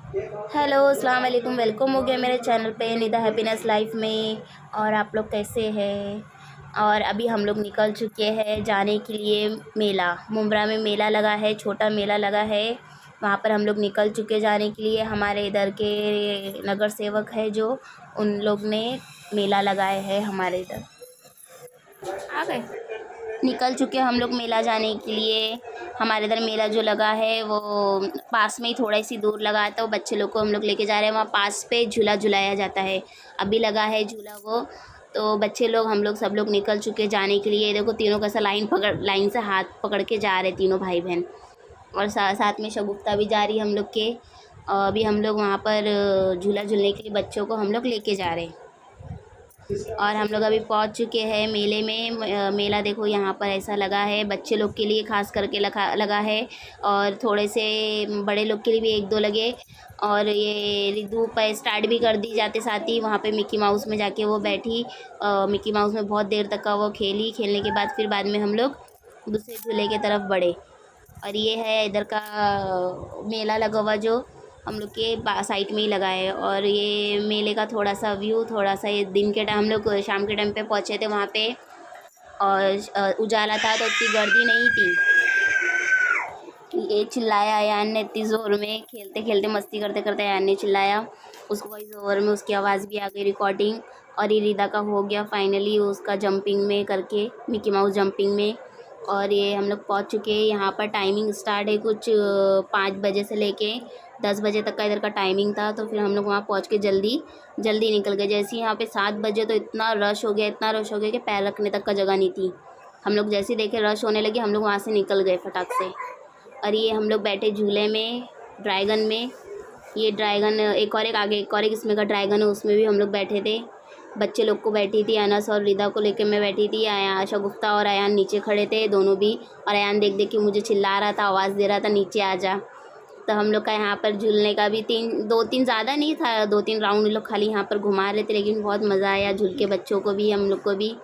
Hello अस्सलाम वालेकुम, welcome हो गया मेरे चैनल पे निदा हैप्पीनेस लाइफ में। और आप लोग कैसे हैं? और अभी हम लोग निकल चुके हैं जाने के लिए मेला। मुंब्रा में मेला लगा है, छोटा मेला लगा है, वहाँ पर हम लोग निकल चुके जाने के लिए। हमारे इधर के नगर सेवक है जो, उन लोग ने मेला लगाए है हमारे इधर। आ गए, निकल चुके हम लोग मेला जाने के लिए। हमारे इधर मेला जो लगा है वो पास में ही थोड़ा सी दूर लगा है, तो बच्चे लोग को हम लोग लेके जा रहे हैं। वहाँ पास पे झूला झुलाया जाता है, अभी लगा है झूला वो। तो बच्चे लोग हम लोग सब लोग निकल चुके जाने के लिए। देखो तीनों कैसा लाइन से हाथ पकड़ के जा रहे तीनों भाई बहन। और साथ में शगुफ्ता भी जा रही है हम लोग के। अभी हम लोग वहाँ पर झूला झूलने के लिए बच्चों को हम लोग लेके जा रहे हैं। और हम लोग अभी पहुंच चुके हैं मेले में। मेला देखो यहाँ पर ऐसा लगा है, बच्चे लोग के लिए खास करके लगा है, और थोड़े से बड़े लोग के लिए भी एक दो लगे। और ये रिद्धू पर स्टार्ट भी कर दी जाते साथ ही वहाँ पे मिक्की माउस में जाके वो बैठी। मिक्की माउस में बहुत देर तक का वो खेली, खेलने के बाद फिर बाद में हम लोग दूसरे झूले की तरफ बढ़े। और ये है इधर का मेला लगा हुआ जो हम लोग के साइड में ही लगा है। और ये मेले का थोड़ा सा व्यू, थोड़ा सा ये दिन के टाइम, हम लोग शाम के टाइम पे पहुँचे थे वहाँ पे। और उजाला था तो उतनी गर्दी नहीं थी कि ये चिल्लाया अयान ने इतनी ज़ोर में, खेलते खेलते मस्ती करते करते अयान ने चिल्लाया, उसको वही ज़ोर में उसकी आवाज़ भी आ गई रिकॉर्डिंग। और ये रिदा का हो गया फाइनली उसका जंपिंग में करके, मिकी माउस जंपिंग में। और ये हम लोग पहुंच चुके हैं यहाँ पर। टाइमिंग स्टार्ट है कुछ 5 बजे से लेके 10 बजे तक का इधर का टाइमिंग था। तो फिर हम लोग वहाँ पहुँच के जल्दी जल्दी निकल गए। जैसे ही यहाँ पे 7 बजे तो इतना रश हो गया, इतना रश हो गया कि पैर रखने तक का जगह नहीं थी। हम लोग जैसे ही देखे रश होने लगे, हम लोग वहाँ से निकल गए फटाक से। और ये हम लोग बैठे झूले में, ड्रैगन में। ये ड्रैगन एक आगे एक और एक इसमें का ड्रैगन है, उसमें भी हम लोग बैठे थे। बच्चे लोग को बैठी थी, अनस और रिदा को लेकर मैं बैठी थी। आया शगुफ्ता और अयान नीचे खड़े थे दोनों भी। और अयान देख देख के मुझे चिल्ला रहा था, आवाज़ दे रहा था नीचे आ जा। तो हम लोग का यहाँ पर झूलने का भी दो तीन ज़्यादा नहीं था, 2-3 राउंड लोग खाली यहाँ पर घुमा रहे थे, लेकिन बहुत मज़ा आया झूल के, बच्चों को भी हम लोग को भी।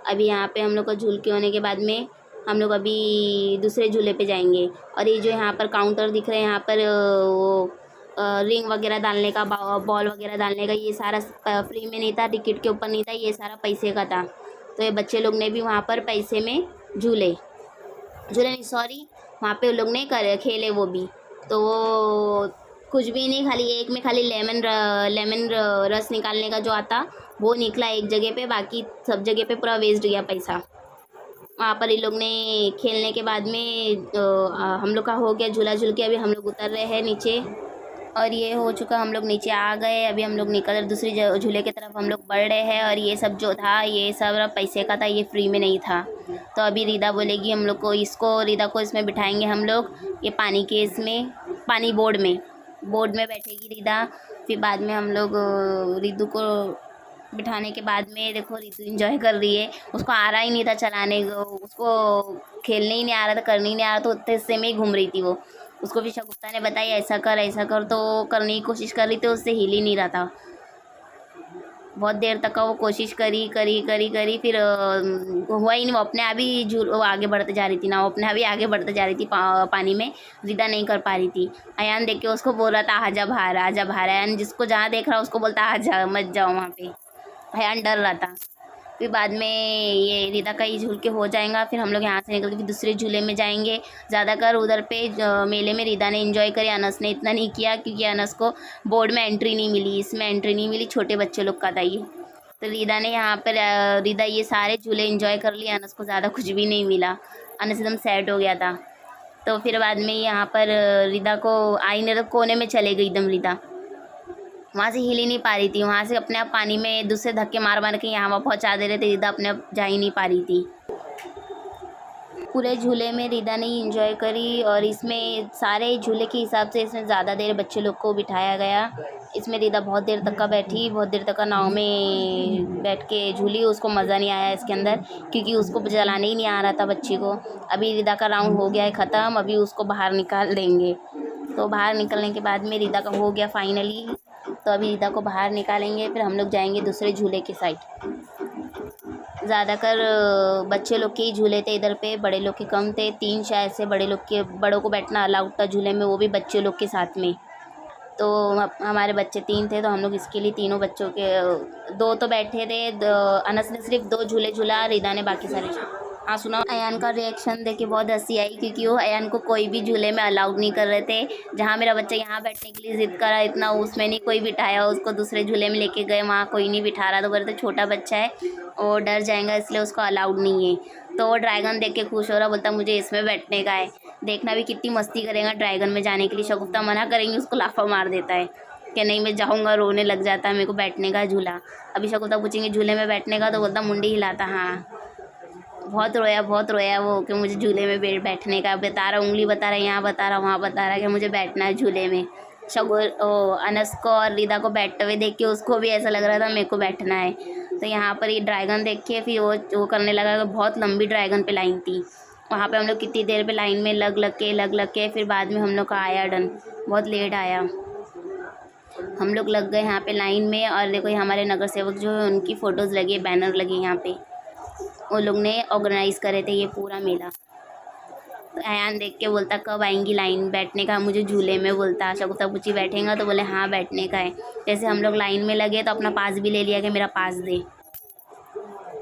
अभी यहाँ पे हम लोग को झूल के होने के बाद में हम लोग अभी दूसरे झूले पे जाएंगे। और ये जो यहाँ पर काउंटर दिख रहे हैं, यहाँ पर वो रिंग वगैरह डालने का, बॉल वगैरह डालने का, ये सारा फ्री में नहीं था, टिकट के ऊपर नहीं था, ये सारा पैसे का था। तो ये बच्चे लोग ने भी वहाँ पर पैसे में झूले झूले नहीं, सॉरी, वहाँ पे उन लोग ने खेले वो भी। तो वो कुछ भी नहीं, खाली एक में खाली लेमन रस निकालने का जो आता वो निकला एक जगह पे, बाकी सब जगह पे पूरा वेस्ट गया पैसा। वहाँ पर इन लोग ने खेलने के बाद में हम लोग का हो गया झूला झूल के। अभी हम लोग उतर रहे हैं नीचे, और ये हो चुका, हम लोग नीचे आ गए। अभी हम लोग निकल दूसरी झूले की तरफ हम लोग बढ़ रहे हैं। और ये सब जो था ये सब पैसे का था, ये फ्री में नहीं था। तो अभी रिदा बोलेगी हम लोग को, रिदा को इसमें बिठाएंगे हम लोग, ये पानी के इसमें, पानी बोर्ड में बैठेगी रिदा। फिर बाद में हम लोग रिदू को बिठाने के बाद में, देखो रितु इंजॉय कर रही है, उसको आ रहा ही नहीं था चलाने को, उसको खेलने ही नहीं आ रहा था, करने ही नहीं आ रहा था, उतने हिस्से में ही घूम रही थी वो। उसको फिर शगुफ्ता ने बताई ऐसा कर, तो करने की कोशिश कर रही थी, उससे हिल ही नहीं रहा था। बहुत देर तक का वो कोशिश करी फिर हुआ ही नहीं। वो अपने आप ही वो आगे बढ़ते जा रही थी ना, वो अपने आप ही आगे बढ़ते जा रही थी पानी में। रिदा नहीं कर पा रही थी। अयान देख के उसको बोल रहा था आजा बाहर, आजा बाहर। अयान जिसको जहाँ देख रहा उसको बोलता आजा, मत जाओ वहाँ पे। अयान डर रहा था। फिर बाद में ये रिदा का ही झूल के हो जाएगा, फिर हम लोग यहाँ से निकल के फिर दूसरे झूले में जाएंगे। ज़्यादातर उधर पे मेले में रिदा ने एंजॉय करी, अनस ने इतना नहीं किया, क्योंकि अनस को बोर्ड में एंट्री नहीं मिली, इसमें एंट्री नहीं मिली, छोटे बच्चे लोग का था ये। तो रिदा ने यहाँ पर रिदा ये सारे झूले एंजॉय कर लिए, अनस को ज़्यादा कुछ भी नहीं मिला, अनस एकदम सैड हो गया था। तो फिर बाद में यहाँ पर रिदा को आईने तो कोने में चले गई एकदम रिदा, वहाँ से हिल ही नहीं पा रही थी। वहाँ से अपने आप पानी में दूसरे धक्के मार मार के यहाँ वहाँ पहुँचा दे रहे थे, रिदा अपने आप जा ही नहीं पा रही थी। पूरे झूले में रिदा ने ही इंजॉय करी। और इसमें सारे झूले के हिसाब से इसमें ज़्यादा देर बच्चे लोग को बिठाया गया। इसमें रिदा बहुत देर तक का बैठी, बहुत देर तक का नाव में बैठ के झूली, उसको मज़ा नहीं आया इसके अंदर, क्योंकि उसको चलाने ही नहीं आ रहा था बच्ची को। अभी रिदा का राउंड हो गया है ख़त्म, अभी उसको बाहर निकाल देंगे। तो बाहर निकलने के बाद में रिदा का हो गया फाइनली। तो अभी रिदा को बाहर निकालेंगे, फिर हम लोग जाएंगे दूसरे झूले के साइड। ज़्यादातर बच्चे लोग के ही झूले थे इधर पे, बड़े लोग के कम थे। 3 शायद से बड़ों को बैठना अलाउड था झूले में, वो भी बच्चे लोग के साथ में। तो हमारे बच्चे 3 थे, तो हम लोग इसके लिए तीनों बच्चों के 2 तो बैठे थे, अनस ने सिर्फ 2 झूले झूला, रिदा ने बाकी सारे। हाँ सुना। अयान का रिएक्शन देख के बहुत हंसी आई, क्योंकि वो अयान को कोई भी झूले में अलाउड नहीं कर रहे थे। जहाँ मेरा बच्चा यहाँ बैठने के लिए जिद करा, इतना उसमें नहीं कोई बिठाया उसको, दूसरे झूले में लेके गए, वहाँ कोई नहीं बिठा रहा। तो बोलते छोटा बच्चा है और डर जाएगा, इसलिए उसको अलाउड नहीं है। तो वो ड्रैगन देख के खुश हो रहा, बोलता मुझे इसमें बैठने का है। देखना भी कितनी मस्ती करेगा ड्रैगन में जाने के लिए। शगुफ्ता मना करेंगे उसको लाफा मार देता है कि नहीं मैं जाऊँगा, रोने लग जाता है, मेरे को बैठने का झूला। अभी शगुफ्ता पूछेंगे झूले में बैठने का, तो बोलता मुंडी हिलाता। हाँ बहुत रोया वो कि मुझे झूले में बैठने का बता रहा, उंगली बता रहा, यहाँ बता रहा, वहाँ बता रहा कि मुझे बैठना है झूले में। अनस को और रिदा को बैठते हुए देख के उसको भी ऐसा लग रहा था मेरे को बैठना है। तो यहाँ पर ये ड्रैगन देख के फिर वो करने लगा। बहुत लंबी ड्रैगन पे लाइन थी, वहाँ पे हम लोग कितनी देर पे लाइन में लग लग के फिर बाद में हम लोग का आया डन। बहुत लेट आया, हम लोग लग गए यहाँ पे लाइन में। और देखो हमारे नगर सेवक जो है उनकी फ़ोटोज़ लगी, बैनर लगे यहाँ पे, वो लोग ने ऑर्गेनाइज़ करे थे ये पूरा मेला। तो अयान देख के बोलता कब आएंगी लाइन बैठने का, मुझे झूले में बोलता। शगुफ्ता पूछी बैठेगा, तो बोले हाँ बैठने का है। जैसे हम लोग लाइन में लगे तो अपना पास भी ले लिया कि मेरा पास दे।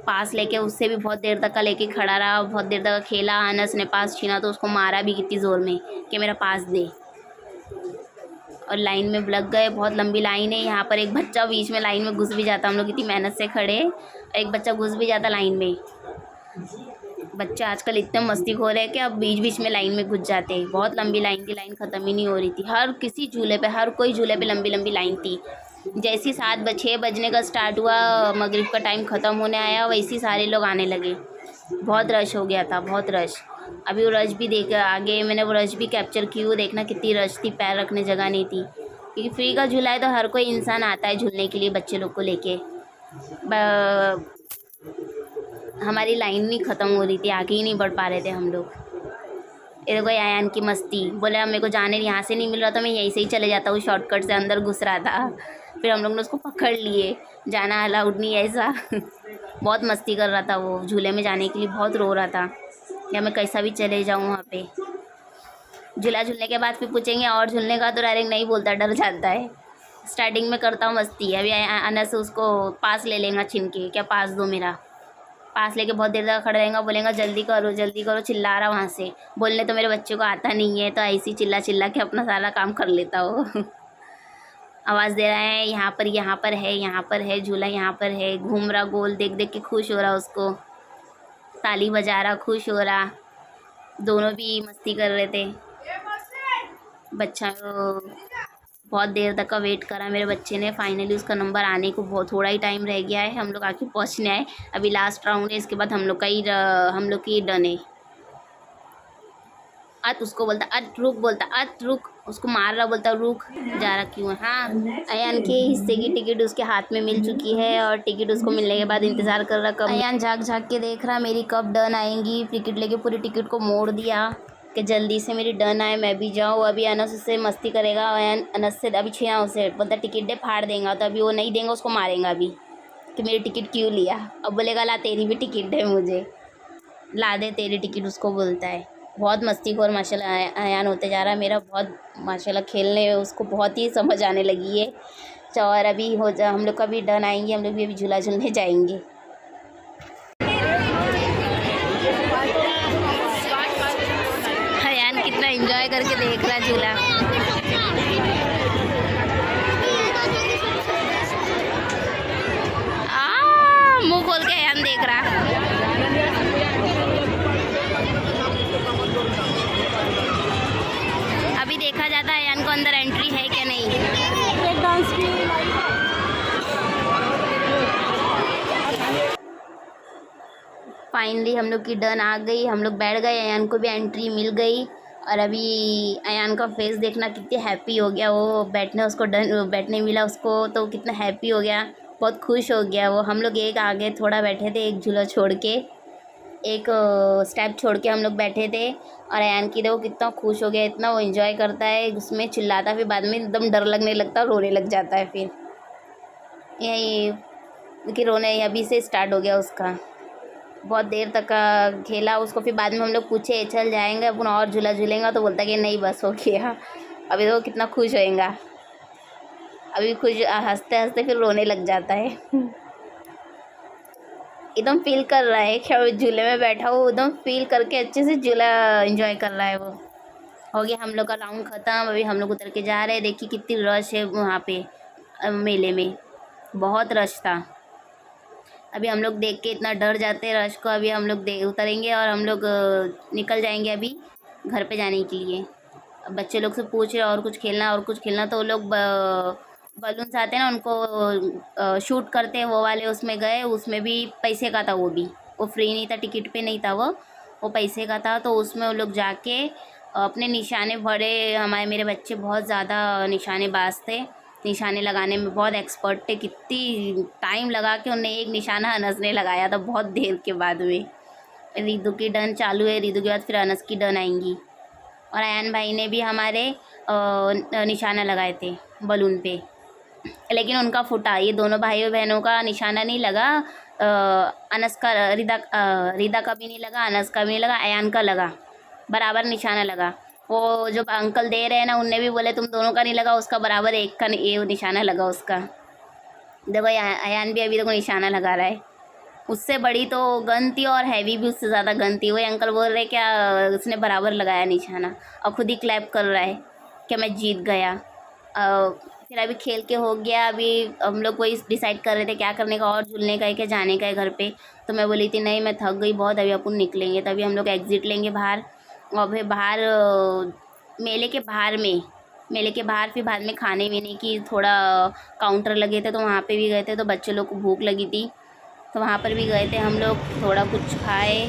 पास लेके उससे भी बहुत देर तक का लेके खड़ा रहा, बहुत देर तक खेला। अनस ने पास छीना तो उसको मारा भी कितनी ज़ोर में कि मेरा पास दे। और लाइन में लग गए, बहुत लंबी लाइन है। यहाँ पर एक बच्चा बीच में लाइन में घुस भी जाता, हम लोग इतनी मेहनत से खड़े, एक बच्चा घुस भी जाता लाइन में। बच्चे आजकल इतने मस्तीखोर है कि अब बीच बीच में लाइन में घुस जाते हैं। बहुत लंबी लाइन थी, लाइन ख़त्म ही नहीं हो रही थी। हर किसी झूले पे, हर कोई झूले पे लंबी लंबी लाइन थी। जैसी 6 बजने का स्टार्ट हुआ, मगरिब का टाइम ख़त्म होने आया, वैसे सारे लोग आने लगे। बहुत रश हो गया था, बहुत रश। अभी वो रश भी देख आगे मैंने वो रश भी कैप्चर की, वो देखना कितनी रश थी, पैर रखने जगह नहीं थी। क्योंकि फ्री का झूला है तो हर कोई इंसान आता है झूलने के लिए, बच्चे लोग को लेके। हमारी लाइन नहीं ख़त्म हो रही थी, आगे ही नहीं बढ़ पा रहे थे हम लोग। ये देखो अयान की मस्ती, बोले मेरे को जाने यहाँ से नहीं मिल रहा, तो मैं यहीं से ही चले जाता हूँ, शॉर्टकट से अंदर घुस रहा था। फिर हम लोग ने उसको पकड़ लिए, जाना अलाउड नहीं ऐसा। बहुत मस्ती कर रहा था वो, झूले में जाने के लिए बहुत रो रहा था या मैं कैसा भी चले जाऊँ वहाँ पे। झूला झूलने के बाद फिर पूछेंगे और झूलने का, तो डायरेक्ट नहीं बोलता, डर जाता है। स्टार्टिंग में करता हूँ मस्ती, अभी अनस उसको पास ले लेगा छीन के, क्या पास दो मेरा। पास लेके बहुत देर तक खड़ा रहेगा, बोलेगा जल्दी करो, चिल्ला रहा वहाँ से। बोलने तो मेरे बच्चे को आता नहीं है, तो ऐसी चिल्ला के अपना सारा काम कर लेता हो। आवाज़ दे रहा है यहाँ पर है झूला, यहाँ पर है। घूम रहा गोल, देख देख के खुश हो रहा उसको, ताली बजा रहा, खुश हो रहा। दोनों भी मस्ती कर रहे थे। बच्चा बहुत देर तक का वेट करा मेरे बच्चे ने, फाइनली उसका नंबर आने को बहुत थोड़ा ही टाइम रह गया है। हम लोग आके पहुँचने आए, अभी लास्ट राउंड है, इसके बाद हम लोग की डन है। अत उसको बोलता अत रुक, उसको मार रहा, बोलता रुक, जा रहा क्यों है। हाँ अयान के हिस्से की टिकट उसके हाथ में मिल चुकी है, और टिकट उसको मिलने के बाद इंतज़ार कर रहा कब। अयान झाँक के देख रहा मेरी कब डन आएंगी। टिकट लेके पूरी टिकट को मोड़ दिया कि जल्दी से मेरी डन आए, मैं भी जाऊँ। अभी अनस से मस्ती करेगा, अनस से अभी छीना उसे, बोलता टिकट दे, फाड़ देगा। तो अभी वो नहीं देंगे, उसको मारेगा अभी कि मेरी टिकट क्यों लिया। अब बोलेगा ला तेरी भी टिकट है, मुझे ला दे तेरी टिकट, उसको बोलता है। बहुत मस्तीखोर माशाल्लाह अयान होते जा रहा है मेरा, बहुत माशाल्लाह खेलने में उसको बहुत ही समझ आने लगी है। और अभी हम लोग का भी डन आएंगे, हम लोग भी अभी झूला झूलने जाएंगे। अयान कितना एंजॉय करके देख रहा है झूला। मुँह खोल के अयान देख रहा। अभी देखा जाता है अयान को अंदर एंट्री है क्या नहीं। फाइनली हम लोग की डन आ गई, हम लोग बैठ गए, अयान को भी एंट्री मिल गई। और अभी अयान का फेस देखना कितनी हैप्पी हो गया वो, बैठने मिला उसको तो कितना हैप्पी हो गया, बहुत खुश हो गया वो। हम लोग एक आगे थोड़ा बैठे थे, एक झूला छोड़ के, एक स्टेप छोड़ के हम लोग बैठे थे। और अयान की देखो कितना खुश हो गया, इतना वो एंजॉय करता है, उसमें चिल्लाता, फिर बाद में एकदम डर लगने लगता है, रोने लग जाता है। फिर यही कि रोने अभी से स्टार्ट हो गया उसका। बहुत देर तक खेला उसको, फिर बाद में हम लोग पूछे चल जाएंगे अपन और झूला झूलेंगा, तो बोलता कि नहीं बस हो गया। अभी तो कितना खुश होएगा। अभी कुछ हंसते हंसते फिर रोने लग जाता है। एकदम फील कर रहा है क्या झूले में बैठा हो, एकदम फील करके अच्छे से झूला एंजॉय कर रहा है वो। हो गया हम लोग का राउंड ख़त्म, अभी हम लोग उतर के जा रहे हैं। देखिए कितनी रश है वहाँ पे मेले में, बहुत रश था। अभी हम लोग देख के इतना डर जाते हैं रश को। अभी हम लोग उतरेंगे और हम लोग निकल जाएंगे अभी घर पे जाने के लिए। अब बच्चे लोग से पूछ रहे और कुछ खेलना और कुछ खेलना, तो वो लोग बलून्स आते हैं ना उनको शूट करते हैं वो वाले, उसमें गए। उसमें भी पैसे का था, वो फ्री नहीं था, टिकट पे नहीं था वो पैसे का था। तो उसमें वो लोग जाके अपने निशाने भरे। मेरे बच्चे बहुत ज़्यादा निशानेबाज थे, निशाने लगाने में बहुत एक्सपर्ट थे। कितनी टाइम लगा के उन्हें एक निशाना अनस ने लगाया था, बहुत देर के बाद में। रिदु की डन चालू है, रिदु के बाद फिर अनस की डन आएंगी। और अयान भाई ने भी हमारे निशाना लगाए थे बलून पे, लेकिन उनका फूटा। ये दोनों भाइयों बहनों का निशाना नहीं लगा। अनस का, रिदा का भी नहीं लगा, अनस का भी नहीं लगा, अयान का लगा, बराबर निशाना लगा। वो जो अंकल दे रहे हैं ना, उनने भी बोले तुम दोनों का नहीं लगा, उसका बराबर एक का ये निशाना लगा उसका। देखो अयान भी अभी देखो निशाना लगा रहा है। उससे बड़ी तो गन थी और हैवी भी उससे ज़्यादा गन थी। वही अंकल बोल रहे क्या उसने बराबर लगाया निशाना, और खुद ही क्लैप कर रहा है कि मैं जीत गया। फिर अभी खेल के हो गया। अभी हम लोग वही डिसाइड कर रहे थे क्या करने का, और झूलने का है क्या जाने का है घर पे। तो मैं बोली थी नहीं मैं थक गई बहुत, अभी अपन निकलेंगे। तभी हम लोग एग्ज़िट लेंगे बाहर, और फिर बाहर मेले के बाहर में, मेले के बाहर फिर बाद में खाने पीने की थोड़ा काउंटर लगे थे, तो वहाँ पे भी गए थे। तो बच्चे लोग को भूख लगी थी, तो वहाँ पर भी गए थे हम लोग, थोड़ा कुछ खाए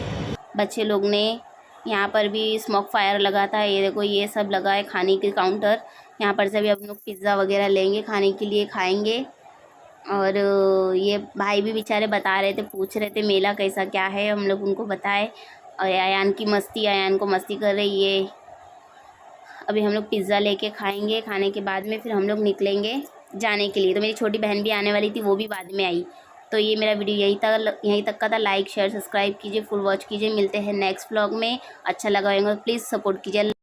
बच्चे लोग ने। यहाँ पर भी स्मोक फायर लगा था, ये देखो ये सब लगा है खाने के काउंटर। यहाँ पर से भी हम लोग पिज़्ज़ा वगैरह लेंगे खाने के लिए, खाएंगे। और ये भाई भी बेचारे बता रहे थे, पूछ रहे थे मेला कैसा क्या है, हम लोग उनको बताए। और अयान की मस्ती, अयान को मस्ती कर रही है। अभी हम लोग पिज़्ज़ा लेके खाएंगे, खाने के बाद में फिर हम लोग निकलेंगे जाने के लिए। तो मेरी छोटी बहन भी आने वाली थी, वो भी बाद में आई। तो ये मेरा वीडियो यहीं तक का था। लाइक शेयर सब्सक्राइब कीजिए, फुल वॉच कीजिए। मिलते हैं नेक्स्ट व्लॉग में। अच्छा लगा होगा प्लीज़ सपोर्ट कीजिए।